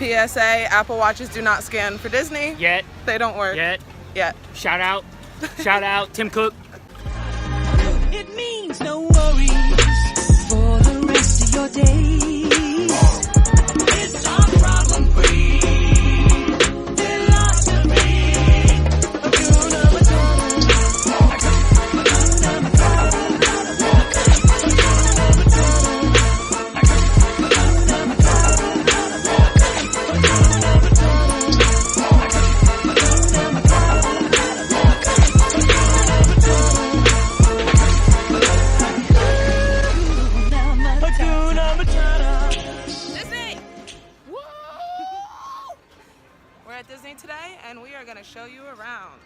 PSA, Apple Watches do not scan for Disney. Yet. They don't work. Yet. Shout out. Shout out, Tim Cook. It means no worries for the rest of your day. It's all problem free. Disney today, and we are going to show you around.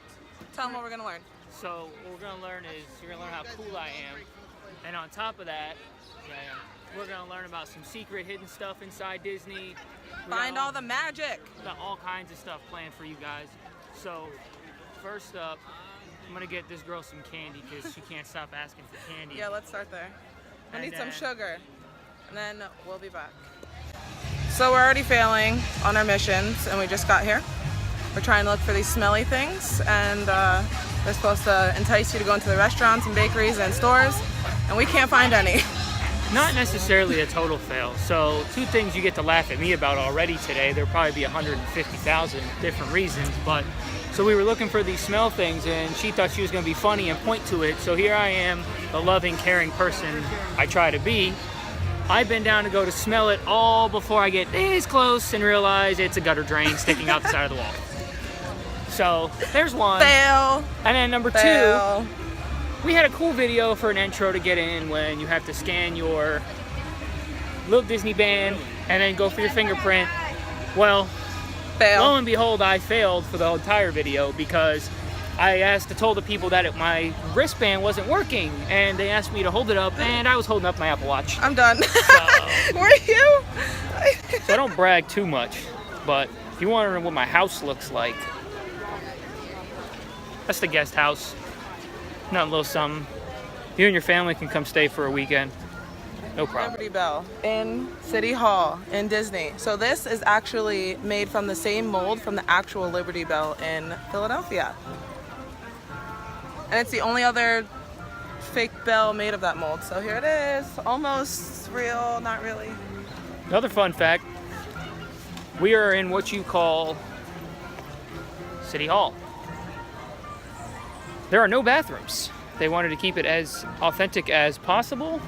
Tell them what we're going to learn. So what we're going to learn is you're going to learn how cool I am, and on top of that, we're going to learn about some secret hidden stuff inside Disney. Find all the magic. We got all kinds of stuff planned for you guys. So first up, I'm going to get this girl some candy because she can't stop asking for candy. Yeah, let's start there. I need some sugar, and then we'll be back. So we're already failing on our missions, and we just got here. We're trying to look for these smelly things, and they're supposed to entice you to go into the restaurants and bakeries and stores, and we can't find any. Not necessarily a total fail. So 2 things you get to laugh at me about already today. There'll probably be 150,000 different reasons, but so we were looking for these smell things, and she thought she was going to be funny and point to it. So here I am, the loving, caring person I try to be. I bend down to go to smell it all before I get this close and realize it's a gutter drain sticking out the side of the wall. So there's one. Fail. And then number Fail. 2, we had a cool video for an intro to get in when you have to scan your little Disney band and then go for your fingerprint. Well, Fail. lo and behold, I failed for the entire video because I told the people that my wristband wasn't working, and they asked me to hold it up, and I was holding up my Apple Watch. I'm done. So, Were you? So I don't brag too much, but if you're wondering what my house looks like, that's the guest house. Not a little something. You and your family can come stay for a weekend. No problem. Liberty Bell in City Hall in Disney. So this is actually made from the same mold from the actual Liberty Bell in Philadelphia. And it's the only other fake bell made of that mold. So here it is, almost real, not really. Another fun fact, we are in what you call City Hall. There are no bathrooms. They wanted to keep it as authentic as possible.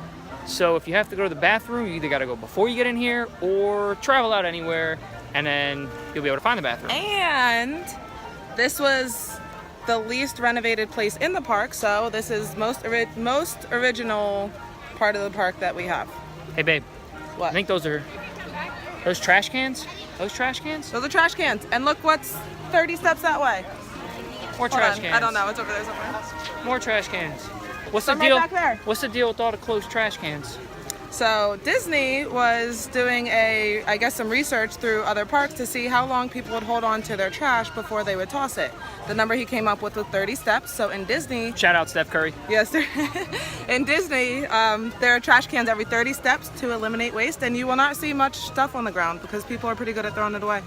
So if you have to go to the bathroom, you either got to go before you get in here or travel out anywhere, and then you'll be able to find the bathroom. And this was the least renovated place in the park, so this is most original part of the park that we have. Hey babe, What? I think those trash cans? Those trash cans? Those are trash cans. And look what's 30 steps that way. More Hold trash on. cans. I don't know, it's over there somewhere. More trash cans. What's Some the deal? right back there. What's the deal with all the closed trash cans? So Disney was doing some research through other parks to see how long people would hold on to their trash before they would toss it. The number he came up with was 30 steps. So in Disney, Shout out Steph Curry. yes, in Disney, there are trash cans every 30 steps to eliminate waste, and you will not see much stuff on the ground because people are pretty good at throwing it away.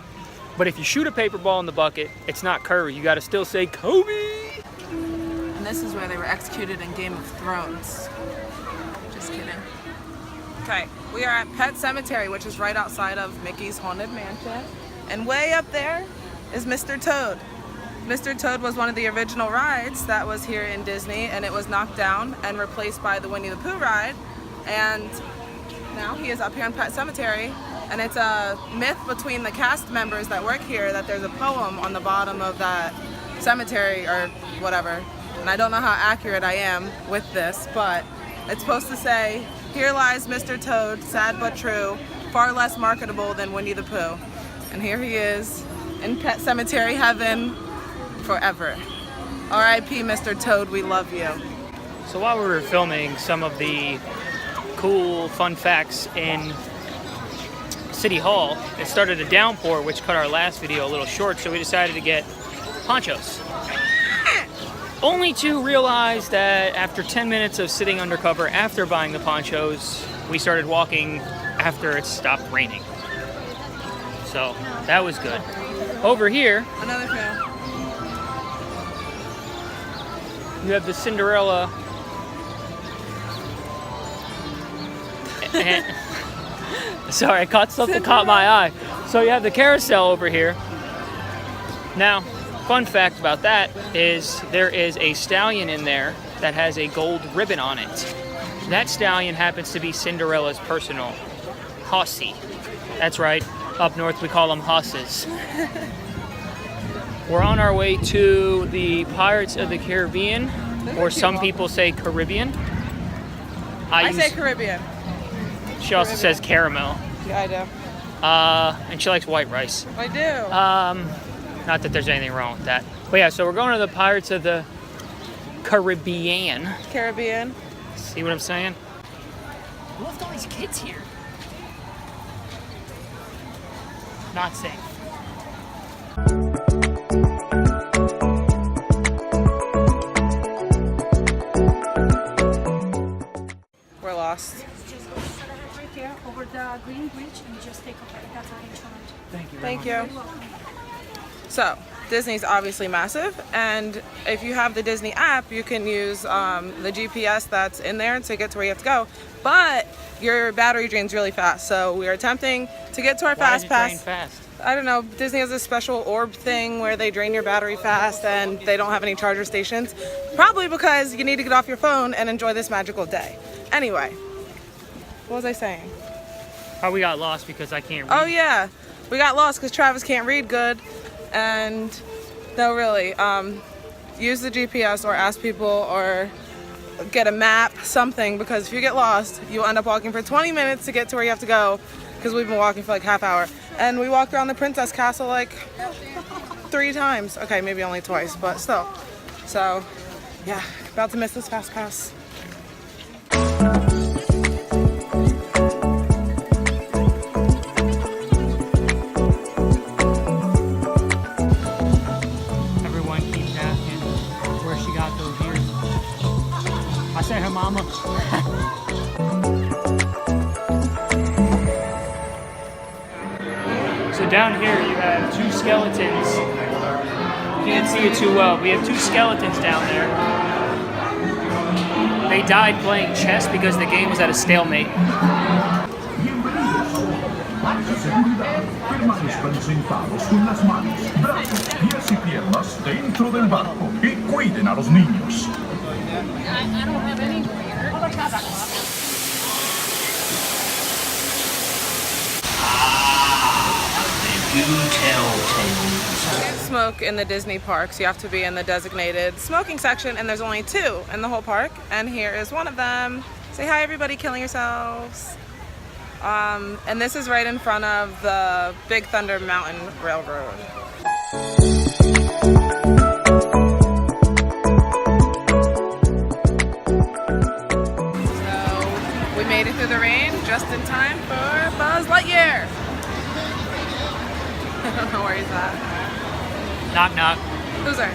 But if you shoot a paper ball in the bucket, it's not Curry. You got to still say Kobe. And this is where they were executed in Game of Thrones. Just kidding. Okay, we are at Pet Cemetery, which is right outside of Mickey's Haunted Mansion. And way up there is Mr. Toad. Mr. Toad was one of the original rides that was here in Disney, and it was knocked down and replaced by the Winnie the Pooh ride. And now he is up here in Pet Cemetery, and it's a myth between the cast members that work here that there's a poem on the bottom of that cemetery or whatever. And I don't know how accurate I am with this, but it's supposed to say, "Here lies Mr. Toad, sad but true, far less marketable than Winnie the Pooh." And here he is in Pet Cemetery heaven forever. R.I.P. Mr. Toad, we love you. So while we were filming some of the cool fun facts in City Hall, it started a downpour, which cut our last video a little short, so we decided to get ponchos. Only to realize that after 10 minutes of sitting undercover after buying the ponchos, we started walking after it stopped raining. So that was good. Over here, Another fail. you have the Cinderella. And, sorry, I caught something caught my eye. So you have the carousel over here. Now, fun fact about that is there is a stallion in there that has a gold ribbon on it. That stallion happens to be Cinderella's personal hossie. That's right. Up north we call them hosses. We're on our way to the Pirates of the Caribbean, or some people say Caribbean. I say Caribbean. She also says caramel. Yeah, I do. And she likes white rice. I do. Not that there's anything wrong with that. But yeah, so we're going to the Pirates of the Caribbean. Caribbean. See what I'm saying? Who left all these kids here? Not safe. We're lost. Right here over the green bridge and just take a break. That's how you turn. Thank you. Thank you. So, Disney's obviously massive, and if you have the Disney app, you can use the GPS that's in there to get to where you have to go. But your battery drains really fast, so we are attempting to get to our Why does fast it drain pass. fast? I don't know. Disney has a special orb thing where they drain your battery fast, and they don't have any charger stations. Probably because you need to get off your phone and enjoy this magical day. Anyway, what was I saying? How we got lost because I can't read. Oh yeah, we got lost because Travis can't read good, and no, really, use the GPS or ask people or get a map, something, because if you get lost, you'll end up walking for 20 minutes to get to where you have to go, because we've been walking for like half hour, and we walked around the Princess Castle like 3 times. Okay, maybe only twice, but still. So, yeah, about to miss this fast pass. Everyone keeps asking where she got those ears. I say her mama. So down here you have 2 skeletons. You can't see it too well. We have 2 skeletons down there. They died playing chess because the game was at a stalemate. Permanezcan sentados con las manos, brazos, pies y piernas dentro del barco y cuiden a los niños. Can't smoke in the Disney parks. You have to be in the designated smoking section, and there's only 2 in the whole park, and here is one of them. Say hi, everybody, killing yourselves. And this is right in front of the Big Thunder Mountain Railroad. So we made it through the rain just in time for Buzz Lightyear. I don't know where he's at. Knock knock. Who's there?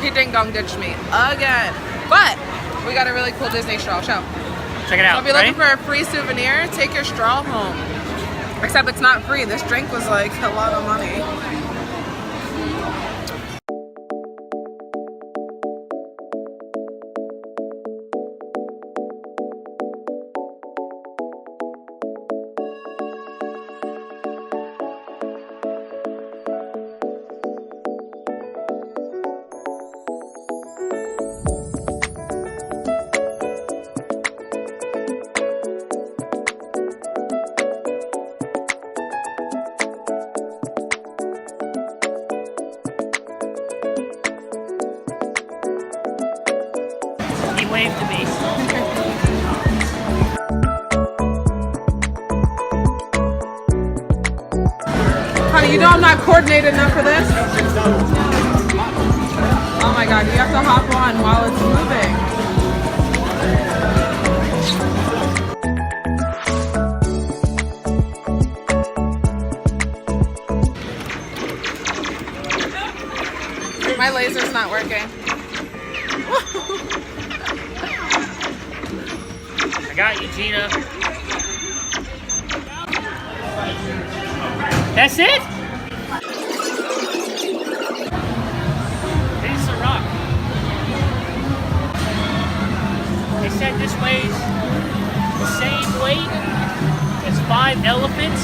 He ding dong ditched me again. But we got a really cool Disney straw. Show. Check it So out. if you're Ready? looking for a free souvenir, take your straw home. Except it's not free. This drink was like a lot of money. He waved to me. Honey, you know I'm not coordinated enough for this? Oh my god, you have to hop on while it's moving. My laser's not working. I got you, Gina. That's it? This is a rock. They said this weighs the same weight as 5 elephants.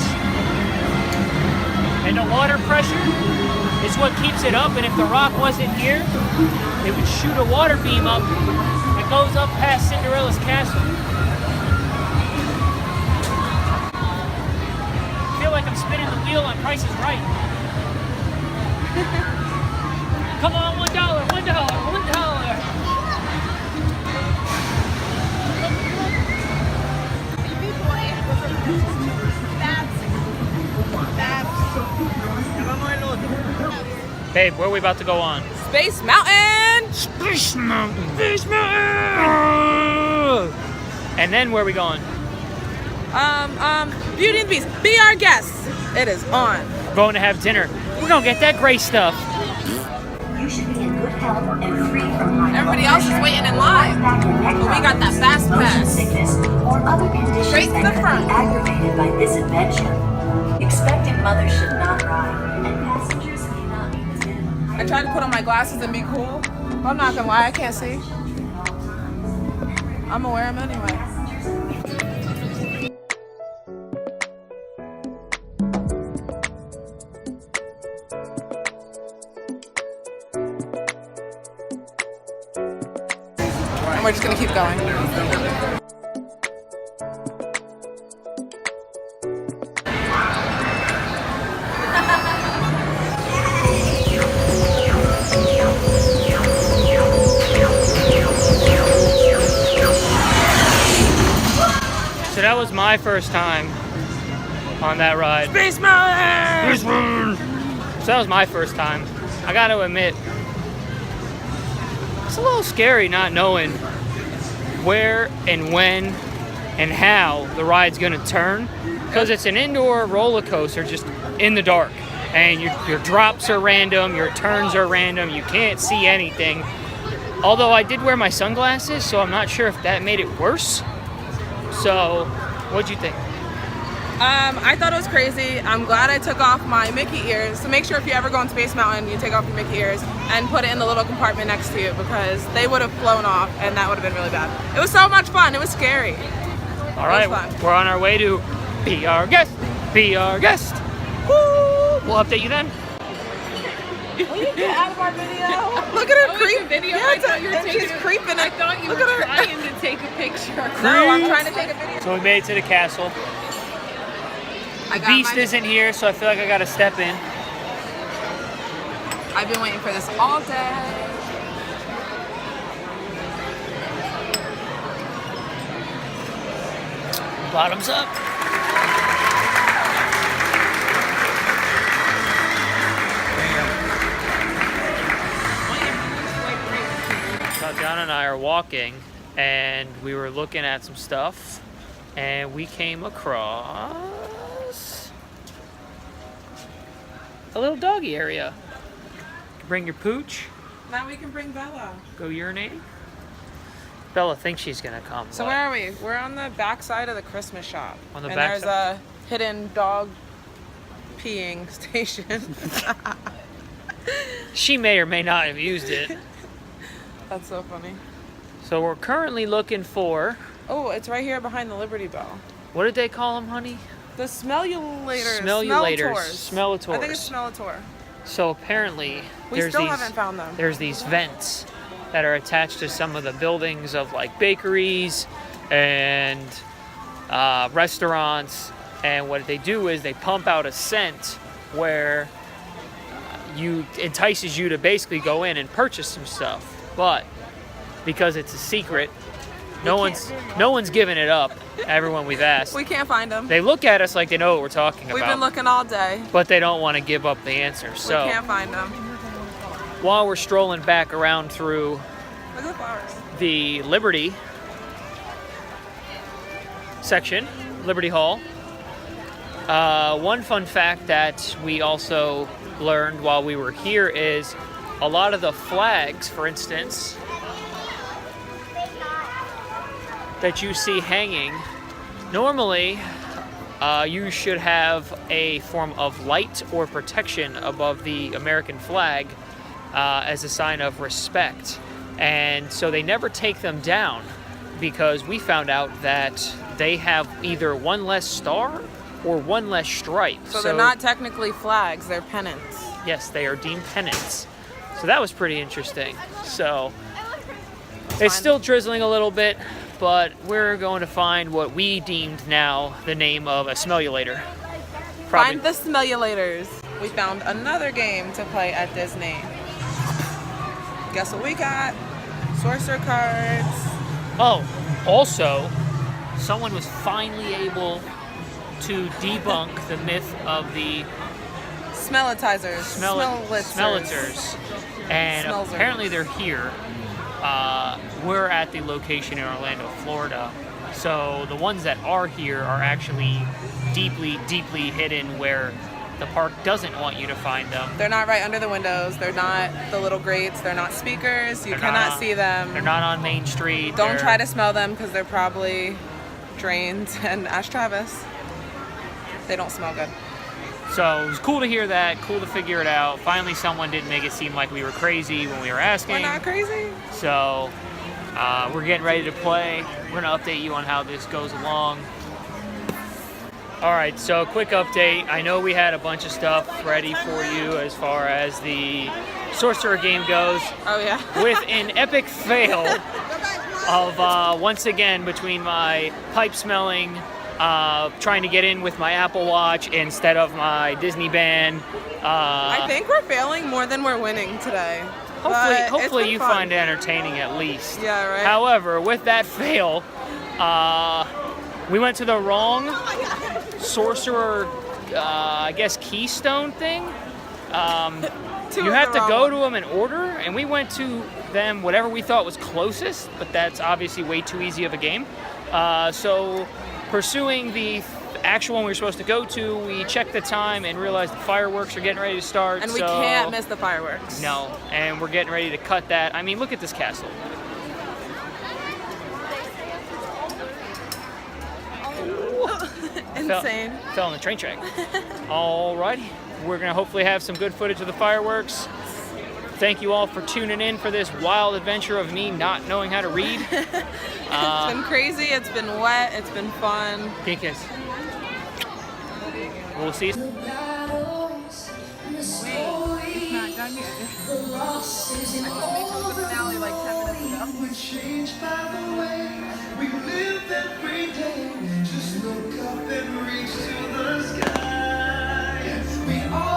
And the water pressure is what keeps it up. And if the rock wasn't here, it would shoot a water beam up that goes up past Cinderella's castle. I feel like I'm spinning the wheel on Price is Right. Come on, $1, $1, $1. Babe, where are we about to go on? Space Mountain! Space Mountain! Space Mountain! And then where are we going? Beauty and the Beast. Be our guest. It is on. Going to have dinner. We're gonna get that gray stuff. You should be in good health and free from high Everybody else is waiting in line. But we got that fast motion pass. sickness or other conditions Straight to that the could front. be aggravated by this adventure. Expectant mothers should not ride, and passengers may not need to minimum height. I tried to put on my glasses and be cool, but I'm not gonna lie, I can't see. I'm gonna wear them anyway. And we're just gonna keep going. So that was my first time on that ride. Space Mountain! Space Mountain! So that was my first time. I gotta admit, it's a little scary not knowing where and when and how the ride's gonna turn, because it's an indoor roller coaster just in the dark, and your drops are random, your turns are random, you can't see anything. Although I did wear my sunglasses, so I'm not sure if that made it worse. So, what'd you think? I thought it was crazy. I'm glad I took off my Mickey ears. So make sure if you ever go on Space Mountain, you take off your Mickey ears and put it in the little compartment next to you, because they would have flown off and that would have been really bad. It was so much fun. It was scary. All right, fun. we're on our way to Be Our Guest. Be Our Guest. Woo! We'll update you then. Will you get out of our video? Look at her creep. Video. Yeah, I thought you were and taking she's a- creeping. I thought you Look were at her. trying to take a picture. No, I'm trying to take a video. So we made it to the castle. I The got Beast my- isn't here, so I feel like I gotta step in. I've been waiting for this all day. Bottoms up. Tatiana and I are walking, and we were looking at some stuff, and we came across a little doggy area. You can bring your pooch, Now we can bring Bella. go urinate. Bella thinks she's gonna come. So but where are we? We're on the back side of the Christmas shop. On the and back there's side. a hidden dog peeing station. she may or may not have used it. That's so funny. So we're currently looking for, Oh, it's right here behind the Liberty Bell. what did they call them, honey? The smellulators. Smellulators. Smellators. I think it's Smellator. So apparently We there's still these haven't found them. there's these vents that are attached to some of the buildings of like bakeries and restaurants, and what they do is they pump out a scent where entices you to basically go in and purchase some stuff, but because it's a secret, no one's giving it up. Everyone we've asked, We can't find them. they look at us like they know what we're talking We've about, been looking all day. but they don't want to give up the answer. We So can't find them. while we're strolling back around through Look at the flowers. the Liberty section, Liberty Hall, one fun fact that we also learned while we were here is a lot of the flags, for instance, that you see hanging, normally you should have a form of light or protection above the American flag as a sign of respect. And so they never take them down because we found out that they have either one less star or one less stripe. So they're not technically flags, they're pennants. Yes, they are deemed pennants. So that was pretty interesting. So it's still drizzling a little bit, but we're going to find what we deemed now the name of a smellulator. Find the smellulators. We found another game to play at Disney. Guess what we got? Sorcerer cards. Oh, also, someone was finally able to debunk the myth of the Smellitizers. smellitors. And Smellsers. apparently they're here. We're at the location in Orlando, Florida. So the ones that are here are actually deeply, deeply hidden where the park doesn't want you to find them. They're not right under the windows. They're not the little grates. They're not speakers. You They're cannot not- see them. They're not on Main Street. Don't They're- try to smell them because they're probably drains. And ask Travis. They don't smell good. So it was cool to hear that, cool to figure it out. Finally, someone didn't make it seem like we were crazy when we were asking. We're not crazy. So we're getting ready to play. We're gonna update you on how this goes along. All right, so quick update. I know we had a bunch of stuff ready for you as far as the Sorcerer game goes, Oh yeah. with an epic fail of once again between my pipe smelling, trying to get in with my Apple Watch instead of my Disney band. I think we're failing more than we're winning today. But it's Hopefully been you fun. find it entertaining at least. Yeah, right. However, with that fail, we went to the wrong sorcerer, I guess, keystone thing. You have to go to them in order, and we went to them whatever we thought was closest, but that's obviously way too easy of a game. So pursuing the actual one we were supposed to go to, we checked the time and realized the fireworks are getting ready to start. And we so- can't miss the fireworks. No, and we're getting ready to cut that. I mean, look at this castle. Insane. Fell on the train track. Alrighty, we're gonna hopefully have some good footage of the fireworks. Thank you all for tuning in for this wild adventure of me not knowing how to read. It's been crazy. It's been wet. It's been fun. Pink kiss. We'll see you. Finale like 10 minutes ago. We're changed by the way we live every day. Just look up and reach to the sky. We all